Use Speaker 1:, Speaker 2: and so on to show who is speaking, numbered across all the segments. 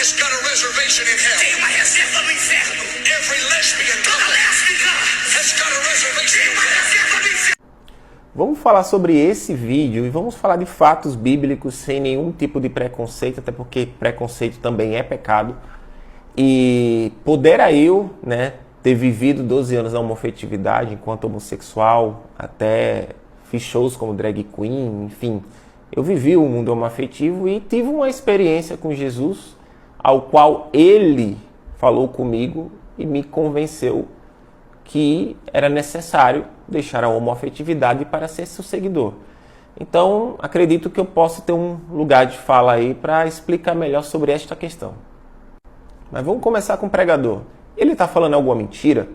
Speaker 1: has got a reservation in hell.
Speaker 2: Tem uma reserva no inferno.
Speaker 1: Every lesbian
Speaker 2: Toda lésbica
Speaker 1: has got a reservation
Speaker 2: tem
Speaker 1: in
Speaker 2: uma
Speaker 1: hell.
Speaker 2: reserva no inferno.
Speaker 3: Vamos falar sobre esse vídeo e vamos falar de fatos bíblicos sem nenhum tipo de preconceito, até porque preconceito também é pecado. E pudera eu, ter vivido 12 anos na homoafetividade enquanto homossexual, até fiz shows como drag queen, enfim. Eu vivi o mundo homoafetivo e tive uma experiência com Jesus, ao qual ele falou comigo e me convenceu que era necessário deixar a homoafetividade para ser seu seguidor. Então, acredito que eu posso ter um lugar de fala aí para explicar melhor sobre esta questão. Mas vamos começar com o pregador. Ele está falando alguma mentira?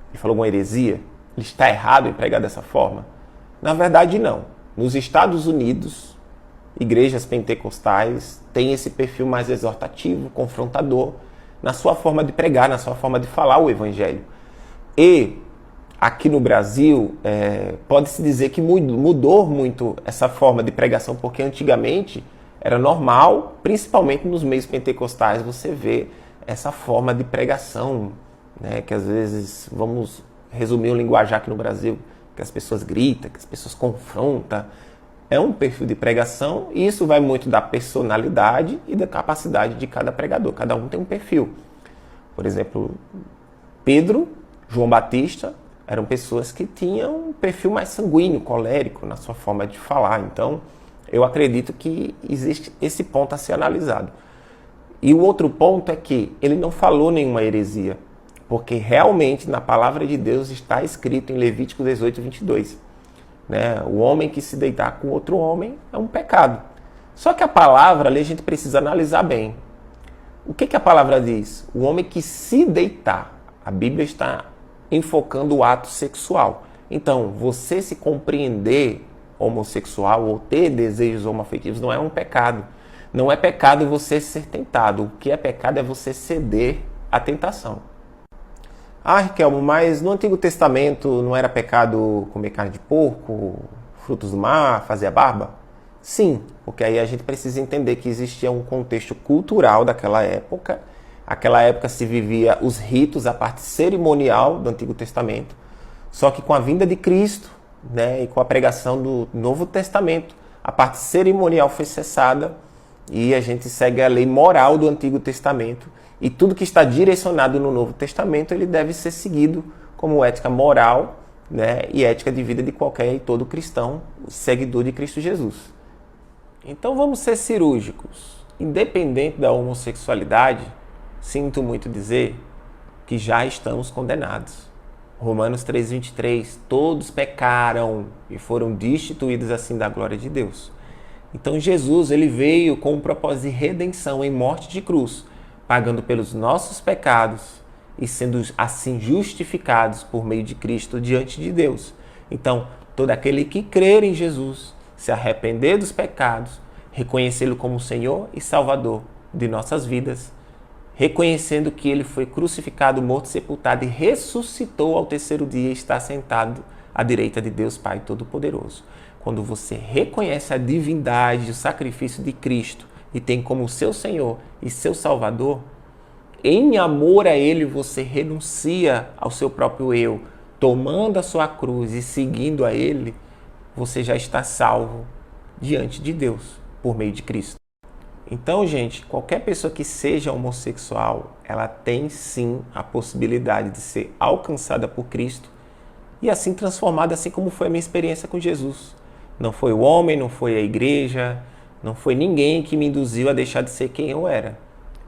Speaker 3: Ele falou alguma heresia? Ele está errado em pregar dessa forma? Na verdade, não. Nos Estados Unidos, igrejas pentecostais têm esse perfil mais exortativo, confrontador, na sua forma de pregar, na sua forma de falar o evangelho. E aqui no Brasil, pode-se dizer que mudou muito essa forma de pregação, porque antigamente era normal, principalmente nos meios pentecostais, você vê essa forma de pregação, que às vezes, vamos resumir o linguajar aqui no Brasil, que as pessoas gritam, que as pessoas confrontam. É um perfil de pregação e isso vai muito da personalidade e da capacidade de cada pregador. Cada um tem um perfil. Por exemplo, Pedro, João Batista, eram pessoas que tinham um perfil mais sanguíneo, colérico na sua forma de falar. Então, eu acredito que existe esse ponto a ser analisado. E o outro ponto é que ele não falou nenhuma heresia, porque realmente na palavra de Deus está escrito em Levítico 18, 22. O homem que se deitar com outro homem é um pecado. Só que a palavra ali a gente precisa analisar bem. O que a palavra diz? O homem que se deitar. A Bíblia está enfocando o ato sexual. Então, você se compreender homossexual ou ter desejos homoafetivos não é um pecado. Não é pecado você ser tentado. O que é pecado é você ceder à tentação. Ah, Riquelmo, mas no Antigo Testamento não era pecado comer carne de porco, frutos do mar, fazer a barba? Sim, porque aí a gente precisa entender que existia um contexto cultural daquela época. Aquela época se vivia os ritos, a parte cerimonial do Antigo Testamento. Só que com a vinda de Cristo, e com a pregação do Novo Testamento, a parte cerimonial foi cessada e a gente segue a lei moral do Antigo Testamento. E tudo que está direcionado no Novo Testamento, ele deve ser seguido como ética moral, e ética de vida de qualquer e todo cristão, seguidor de Cristo Jesus. Então vamos ser cirúrgicos. Independente da homossexualidade, sinto muito dizer que já estamos condenados. Romanos 3,23, todos pecaram e foram destituídos assim da glória de Deus. Então Jesus ele veio com um propósito de redenção em morte de cruz, pagando pelos nossos pecados e sendo assim justificados por meio de Cristo diante de Deus. Então, todo aquele que crer em Jesus, se arrepender dos pecados, reconhecê-lo como Senhor e Salvador de nossas vidas, reconhecendo que ele foi crucificado, morto, sepultado e ressuscitou ao terceiro dia e está sentado à direita de Deus Pai Todo-Poderoso. Quando você reconhece a divindade, o sacrifício de Cristo e tem como seu Senhor e seu Salvador, em amor a Ele você renuncia ao seu próprio eu, tomando a sua cruz e seguindo a Ele, você já está salvo diante de Deus por meio de Cristo. Então, gente, qualquer pessoa que seja homossexual, ela tem sim a possibilidade de ser alcançada por Cristo e assim transformada, assim como foi a minha experiência com Jesus. Não foi o homem, não foi a igreja, não foi ninguém que me induziu a deixar de ser quem eu era.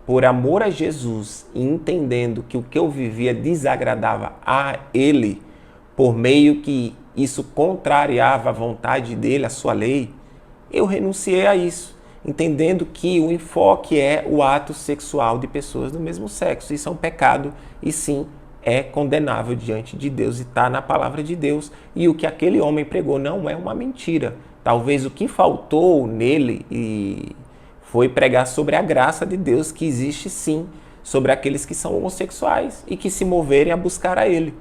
Speaker 3: Por amor a Jesus e entendendo que o que eu vivia desagradava a Ele, por meio que isso contrariava a vontade dele, a sua lei, eu renunciei a isso, entendendo que o enfoque é o ato sexual de pessoas do mesmo sexo. Isso é um pecado e sim, é condenável diante de Deus e está na palavra de Deus. E o que aquele homem pregou não é uma mentira. Talvez o que faltou nele foi pregar sobre a graça de Deus que existe sim, sobre aqueles que são homossexuais e que se moverem a buscar a Ele.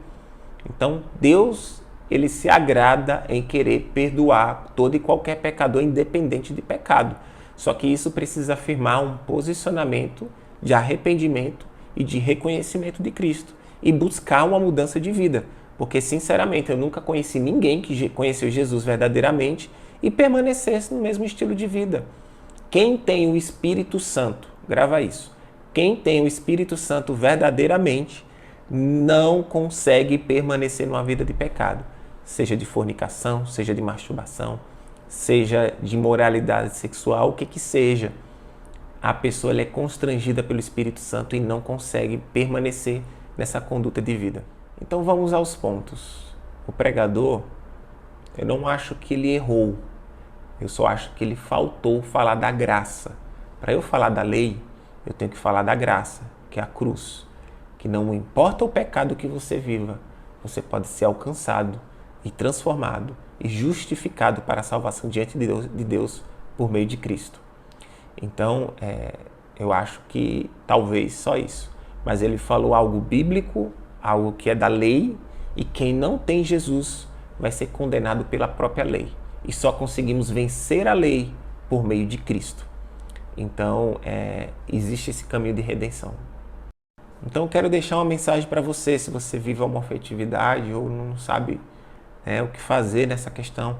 Speaker 3: Então, Deus, Ele se agrada em querer perdoar todo e qualquer pecador, independente de pecado. Só que isso precisa afirmar um posicionamento de arrependimento e de reconhecimento de Cristo e buscar uma mudança de vida. Porque, sinceramente, eu nunca conheci ninguém que conheceu Jesus verdadeiramente e permanecesse no mesmo estilo de vida. Quem tem o Espírito Santo, grava isso, quem tem o Espírito Santo verdadeiramente não consegue permanecer numa vida de pecado, seja de fornicação, seja de masturbação, seja de imoralidade sexual, o que seja. A pessoa ela é constrangida pelo Espírito Santo e não consegue permanecer nessa conduta de vida. Então vamos aos pontos. O pregador, eu não acho que ele errou, eu só acho que ele faltou falar da graça. Para eu falar da lei, eu tenho que falar da graça, que é a cruz. Que não importa o pecado que você viva, você pode ser alcançado e transformado e justificado para a salvação diante de Deus por meio de Cristo. Então, eu acho que talvez só isso. Mas ele falou algo bíblico, algo que é da lei, e quem não tem Jesus vai ser condenado pela própria lei. E só conseguimos vencer a lei por meio de Cristo. Então, existe esse caminho de redenção. Então, eu quero deixar uma mensagem para você, se você vive a homoafetividade ou não sabe o que fazer nessa questão.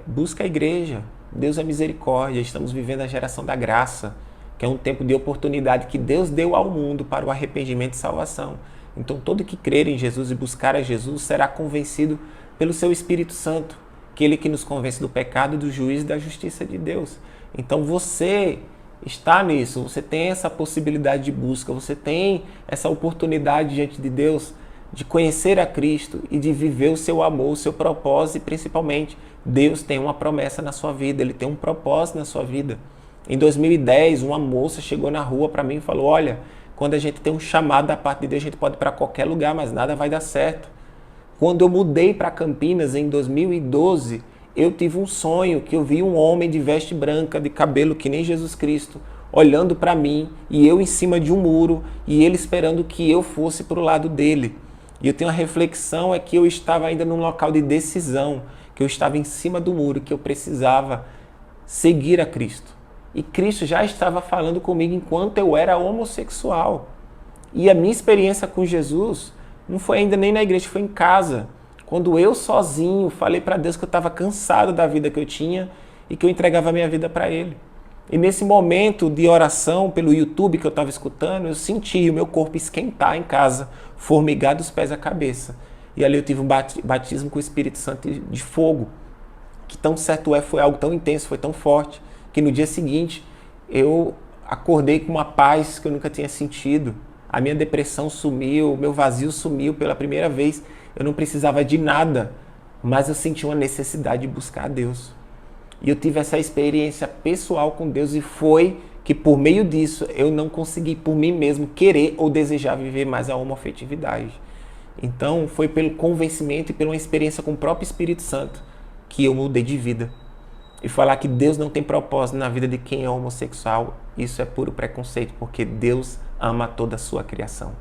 Speaker 3: Busca a igreja. Deus é misericórdia. Estamos vivendo a geração da graça, que é um tempo de oportunidade que Deus deu ao mundo para o arrependimento e salvação. Então, todo que crer em Jesus e buscar a Jesus será convencido pelo seu Espírito Santo, aquele que nos convence do pecado, do juízo e da justiça de Deus. Então, você está nisso, você tem essa possibilidade de busca, você tem essa oportunidade diante de Deus de conhecer a Cristo e de viver o seu amor, o seu propósito, e principalmente, Deus tem uma promessa na sua vida, Ele tem um propósito na sua vida. Em 2010, uma moça chegou na rua para mim e falou: olha, quando a gente tem um chamado da parte de Deus, a gente pode ir para qualquer lugar, mas nada vai dar certo. Quando eu mudei para Campinas em 2012, eu tive um sonho que eu vi um homem de veste branca, de cabelo que nem Jesus Cristo, olhando para mim, e eu em cima de um muro, e ele esperando que eu fosse para o lado dele. E eu tenho uma reflexão, é que eu estava ainda num local de decisão, que eu estava em cima do muro, que eu precisava seguir a Cristo. E Cristo já estava falando comigo enquanto eu era homossexual. E a minha experiência com Jesus não foi ainda nem na igreja, foi em casa. Quando eu sozinho falei para Deus que eu estava cansado da vida que eu tinha e que eu entregava a minha vida para Ele. E nesse momento de oração pelo YouTube que eu estava escutando, eu senti o meu corpo esquentar em casa, formigar dos pés à cabeça. E ali eu tive um batismo com o Espírito Santo de fogo, que tão certo foi algo tão intenso, foi tão forte, que no dia seguinte eu acordei com uma paz que eu nunca tinha sentido. A minha depressão sumiu, o meu vazio sumiu pela primeira vez. Eu não precisava de nada, mas eu senti uma necessidade de buscar a Deus. E eu tive essa experiência pessoal com Deus, e foi que por meio disso eu não consegui por mim mesmo querer ou desejar viver mais a homoafetividade. Então foi pelo convencimento e pela uma experiência com o próprio Espírito Santo que eu mudei de vida. E falar que Deus não tem propósito na vida de quem é homossexual, isso é puro preconceito, porque Deus ama toda a sua criação.